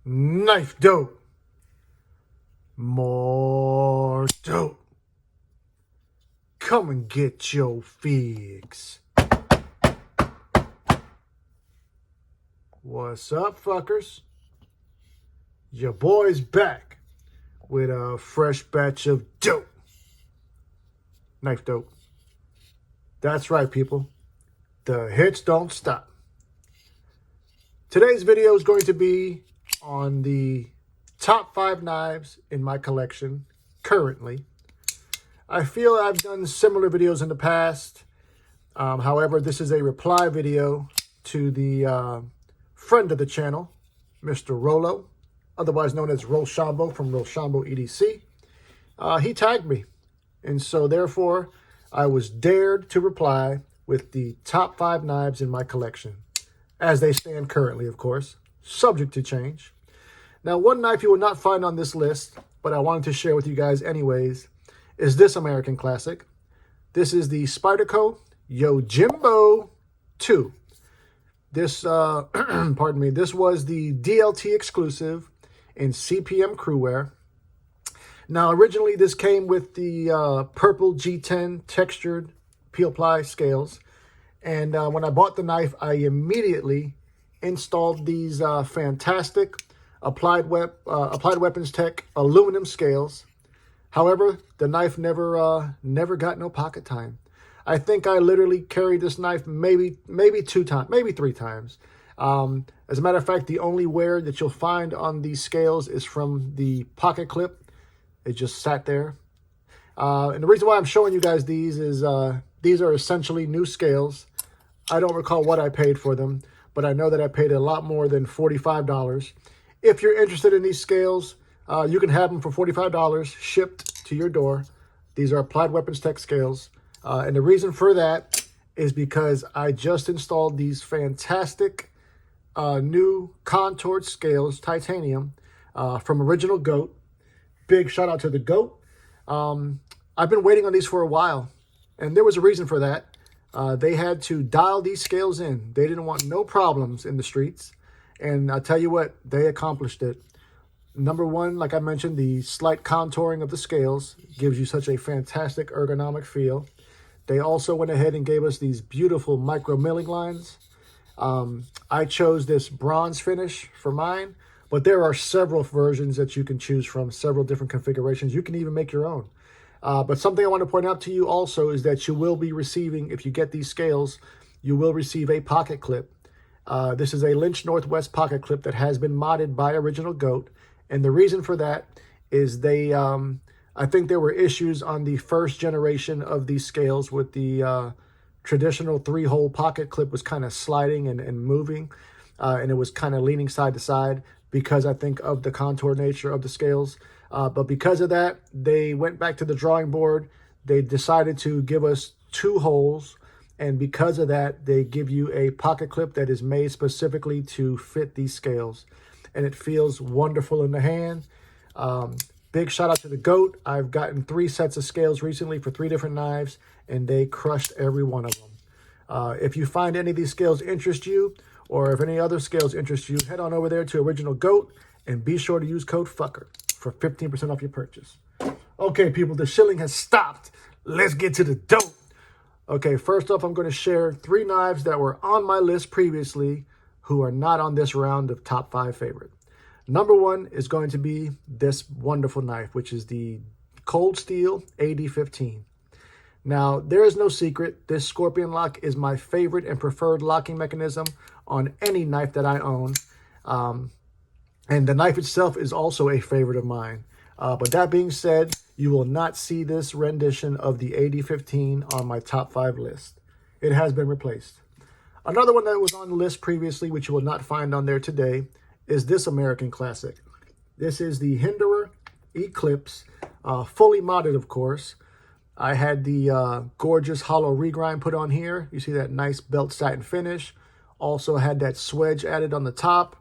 Knifedope. More dope. Come and get your fix. What's up, fuckers? Your boy's back with a fresh batch of dope. Knifedope. That's right, people. The hits don't stop. Today's video is going to be on the top 5 knives in my collection currently. I feel I've done similar videos in the past. However, this is a reply video to the friend of the channel, Mr. Rolo, otherwise known as Rochambeau from Rochambeau EDC. He tagged me, and so therefore I was dared to reply with the top 5 knives in my collection, as they stand currently, of course, subject to change. Now, one knife you will not find on this list, but I wanted to share with you guys anyways, is this American classic. This is the Spyderco Yojimbo 2. This, pardon me, this was the DLT exclusive in CPM crewware. Now, originally this came with the purple G10 textured peel ply scales. And when I bought the knife, I immediately installed these fantastic Applied Weapons Tech aluminum scales. However, the knife never got no pocket time. I think I literally carried this knife maybe 2 times, maybe 3 times. As a matter of fact, the only wear that you'll find on these scales is from the pocket clip. It just sat there. And the reason why I'm showing you guys these is these are essentially new scales. I don't recall what I paid for them, but I know that I paid a lot more than $45. If you're interested in these scales, you can have them for $45 shipped to your door. These are Applied Weapons Tech scales. And the reason for that is because I just installed these fantastic new contoured scales, titanium, from Original Goat. Big shout out to the GOAT. I've been waiting on these for a while, and there was a reason for that. They had to dial these scales in. They didn't want no problems in the streets. And I tell you what, they accomplished it. Number one, like I mentioned, the slight contouring of the scales gives you such a fantastic ergonomic feel. They also went ahead and gave us these beautiful micro milling lines. I chose this bronze finish for mine, but there are several versions that you can choose from, several different configurations. You can even make your own. But something I want to point out to you also is that you will be receiving, if you get these scales, you will receive a pocket clip. This is a Lynch Northwest pocket clip that has been modded by Original Goat. And the reason for that is they, I think there were issues on the first generation of these scales with the traditional 3-hole pocket clip was kind of sliding and moving. And it was kind of leaning side to side because I think of the contour nature of the scales. But because of that, they went back to the drawing board. They decided to give us 2 holes. And because of that, they give you a pocket clip that is made specifically to fit these scales. And it feels wonderful in the hand. Big shout out to the GOAT. I've gotten 3 sets of scales recently for 3 different knives, and they crushed every one of them. If you find any of these scales interest you, or if any other scales interest you, head on over there to Original Goat and be sure to use code FUCKER for 15% off your purchase. Okay, people, the shilling has stopped. Let's get to the dope. Okay, first off, I'm going to share 3 knives that were on my list previously who are not on this round of top 5 favorite. Number 1 is going to be this wonderful knife, which is the Cold Steel AD15. Now, there is no secret. This Scorpion lock is my favorite and preferred locking mechanism on any knife that I own. And the knife itself is also a favorite of mine. But that being said, you will not see this rendition of the AD15 on my top 5 list. It has been replaced. Another one that was on the list previously, which you will not find on there today, is this American classic. This is the Hinderer Eclipse, fully modded, of course. I had the gorgeous hollow regrind put on here. You see that nice belt satin finish. Also had that swedge added on the top.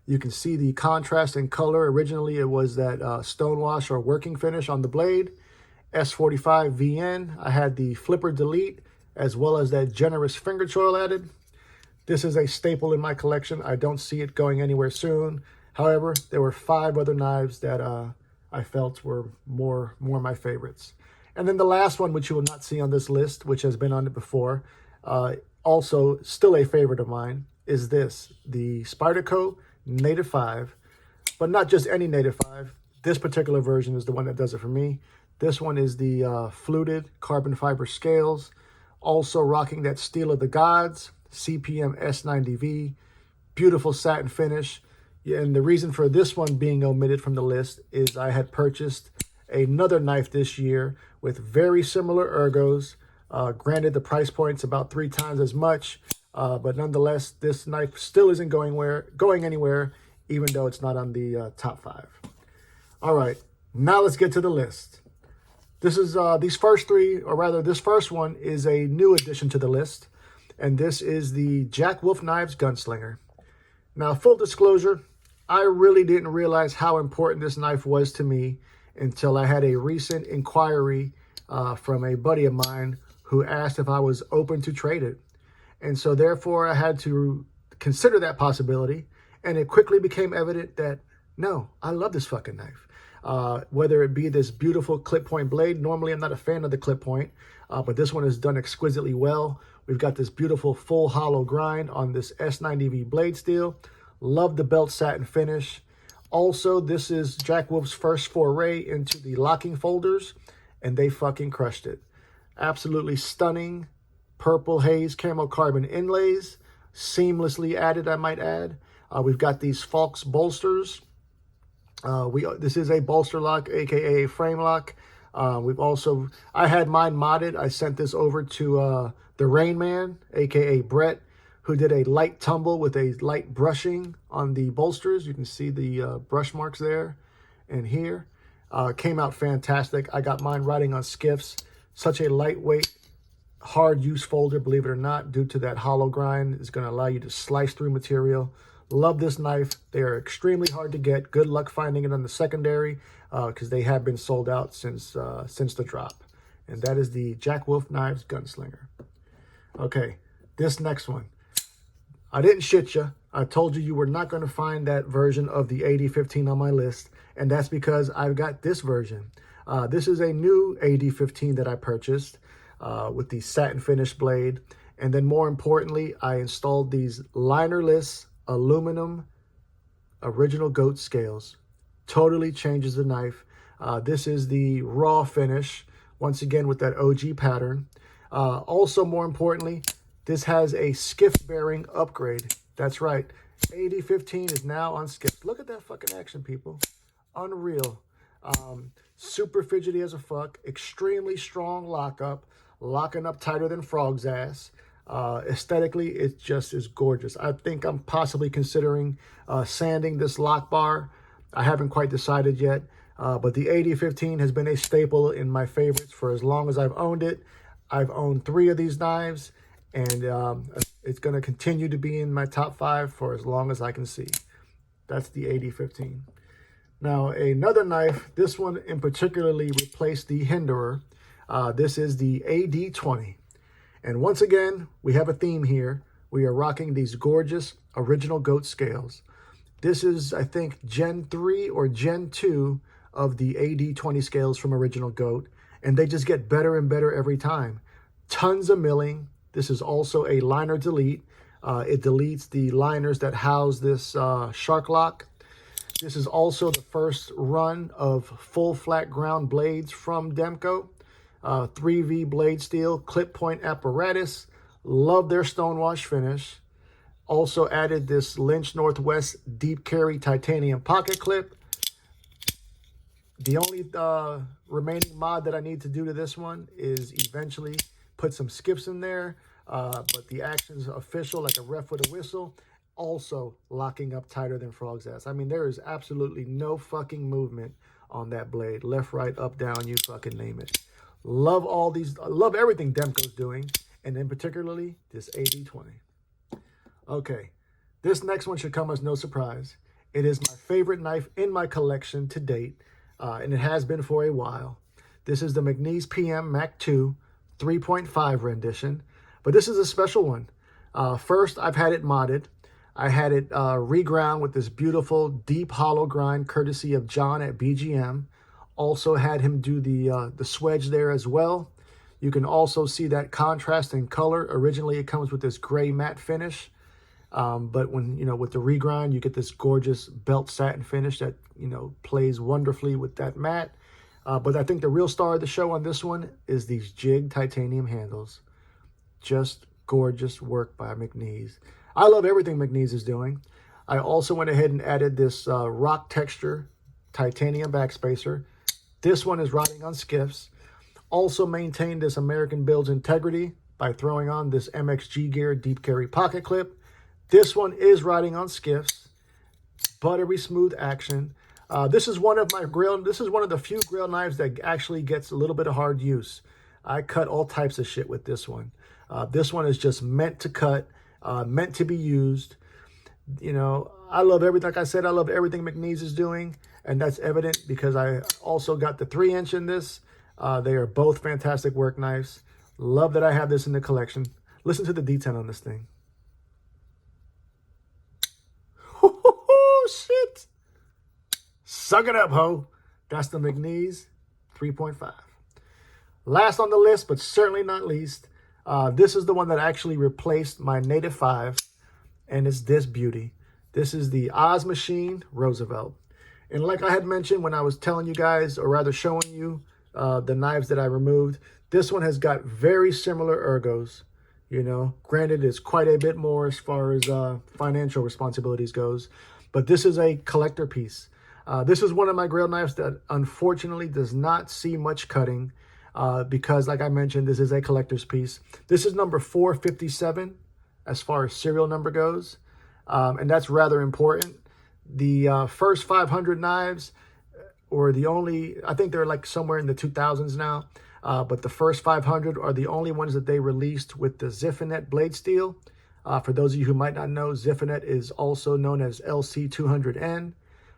You can see the contrast in color. Originally, it was that stonewash or working finish on the blade. S45 VN. I had the flipper delete as well as that generous finger choil added. This is a staple in my collection. I don't see it going anywhere soon. However, there were 5 other knives that I felt were more my favorites. And then the last one, which you will not see on this list, which has been on it before, also still a favorite of mine, is this, the Spyderco Native 5, but not just any Native 5. This particular version is the one that does it for me. This one is the fluted carbon fiber scales, also rocking that Steel of the Gods, CPM S90V, beautiful satin finish. Yeah, and the reason for this one being omitted from the list is I had purchased another knife this year with very similar ergos. Granted, the price point's about 3 times as much, but nonetheless, this knife still isn't going anywhere, even though it's not on the top 5. All right, now let's get to the list. This is these first 3, or rather, this first one is a new addition to the list, and this is the Jack Wolf Knives Gunslinger. Now, full disclosure, I really didn't realize how important this knife was to me until I had a recent inquiry from a buddy of mine who asked if I was open to trade it. And so therefore I had to consider that possibility, and it quickly became evident that no, I love this fucking knife. Whether it be this beautiful clip point blade. Normally I'm not a fan of the clip point, but this one is done exquisitely well. We've got this beautiful full hollow grind on this S90V blade steel. Love the belt satin finish. Also, this is Jack Wolf's first foray into the locking folders, and they fucking crushed it. Absolutely stunning purple haze camo carbon inlays, seamlessly added, I might add. We've got these Falks bolsters. This is a bolster lock, aka a frame lock. I had mine modded. I sent this over to the Rain Man, aka Brett, who did a light tumble with a light brushing on the bolsters. You can see the brush marks there and here. Came out fantastic. I got mine riding on skiffs. Such a lightweight, hard use folder, believe it or not, due to that hollow grind. It's going to allow you to slice through material. Love this knife. They are extremely hard to get. Good luck finding it on the secondary because they have been sold out since the drop. And that is the Jack Wolf Knives Gunslinger. Okay, this next one. I didn't shit you. I told you were not going to find that version of the AD15 on my list, and that's because I've got this version. This is a new AD15 that I purchased with the satin finish blade, and then more importantly, I installed these linerless aluminum original goat scales. Totally changes the knife. This is the raw finish, once again with that OG pattern. Also, more importantly, this has a skiff bearing upgrade. That's right. AD15 is now on skiff. Look at that fucking action, people. Unreal. Super fidgety as a fuck. Extremely strong lockup. Locking up tighter than Frog's ass. Aesthetically, it just is gorgeous. I think I'm possibly considering sanding this lock bar. I haven't quite decided yet. But the AD15 has been a staple in my favorites for as long as I've owned it. I've owned 3 of these knives, and it's going to continue to be in my top 5 for as long as I can see. That's the AD15. Now, another knife, this one in particularly replaced the Hinderer. This is the AD20. And once again, we have a theme here. We are rocking these gorgeous original goat scales. This is, I think, Gen 3 or Gen 2 of the AD20 scales from Original Goat, and they just get better and better every time. Tons of milling. This is also a liner delete. It deletes the liners that house this shark lock. This is also the first run of full flat ground blades from Demco. 3V blade steel, clip point apparatus. Love their stonewash finish. Also added this Lynch Northwest deep carry titanium pocket clip. The only remaining mod that I need to do to this one is eventually put some skips in there. But the action's official, like a ref with a whistle. Also locking up tighter than Frog's ass. I mean, there is absolutely no fucking movement on that blade. Left, right, up, down, you fucking name it. Love all these, love everything Demco's doing, and in particularly this AD20. Okay, this next one should come as no surprise. It is my favorite knife in my collection to date, and it has been for a while. This is the MCNE PMMac 2 3.5 rendition, but this is a special one. First, I've had it modded. I had it reground with this beautiful deep hollow grind courtesy of John at BGM. Also had him do the swedge there as well. You can also see that contrast in color. Originally, it comes with this gray matte finish. But when, with the regrind, you get this gorgeous belt satin finish that, plays wonderfully with that matte. But I think the real star of the show on this one is these jig titanium handles. Just gorgeous work by McNees. I love everything McNees is doing. I also went ahead and added this rock texture titanium backspacer. This one is riding on skiffs. Also maintained this American build's integrity by throwing on this MXG Gear deep carry pocket clip. This one is riding on skiffs. Buttery smooth action. This is one of the few grill knives that actually gets a little bit of hard use. I cut all types of shit with this one. This one is just meant to cut, meant to be used. I love everything. Like I said, I love everything McNees is doing, and that's evident because I also got the 3-inch in this. They are both fantastic work knives. Love that I have this in the collection. Listen to the detent on this thing. Oh, shit. Suck it up, ho. That's the McNees 3.5. Last on the list, but certainly not least, this is the one that actually replaced my Native 5, and it's this beauty. This is the Machine Roosevelt. And like I had mentioned when I was telling you guys, or rather showing you the knives that I removed, this one has got very similar ergos. Granted, it's quite a bit more as far as financial responsibilities goes, but this is a collector piece. This is one of my grill knives that unfortunately does not see much cutting because, like I mentioned, this is a collector's piece. This is number 457 as far as serial number goes, and that's rather important. The first 500 knives, or the only, I think they're like somewhere in the 2000s now, but the first 500 are the only ones that they released with the Ziffinet blade steel. For those of you who might not know, Ziffinet is also known as LC200N.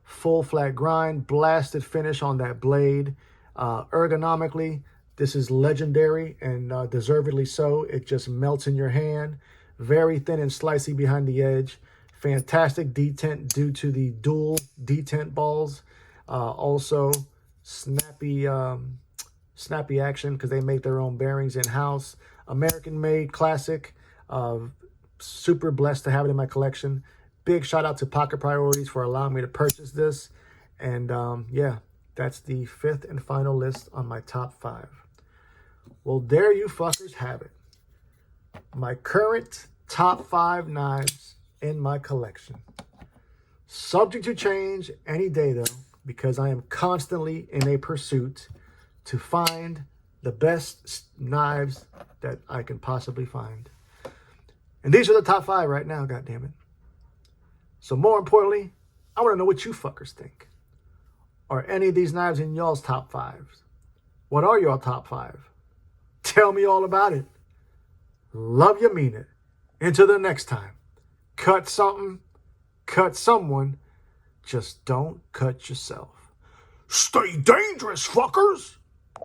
Full flat grind, blasted finish on that blade. Ergonomically, this is legendary, and deservedly so. It just melts in your hand. Very thin and slicey behind the edge. Fantastic detent due to the dual detent balls. Also, snappy action because they make their own bearings in-house. American-made classic. Super blessed to have it in my collection. Big shout out to Pocket Priorities for allowing me to purchase this. And yeah, that's the 5th and final list on my top 5. Well, there you fuckers have it. My current top 5 knives in my collection. Subject to change any day though, because I am constantly in a pursuit to find the best knives that I can possibly find. And these are the top 5 right now, goddammit. So more importantly, I want to know what you fuckers think. Are any of these knives in y'all's top 5s? What are your top 5? Tell me all about it. Love you, mean it. Until the next time, cut something, cut someone, just don't cut yourself. Stay dangerous, fuckers!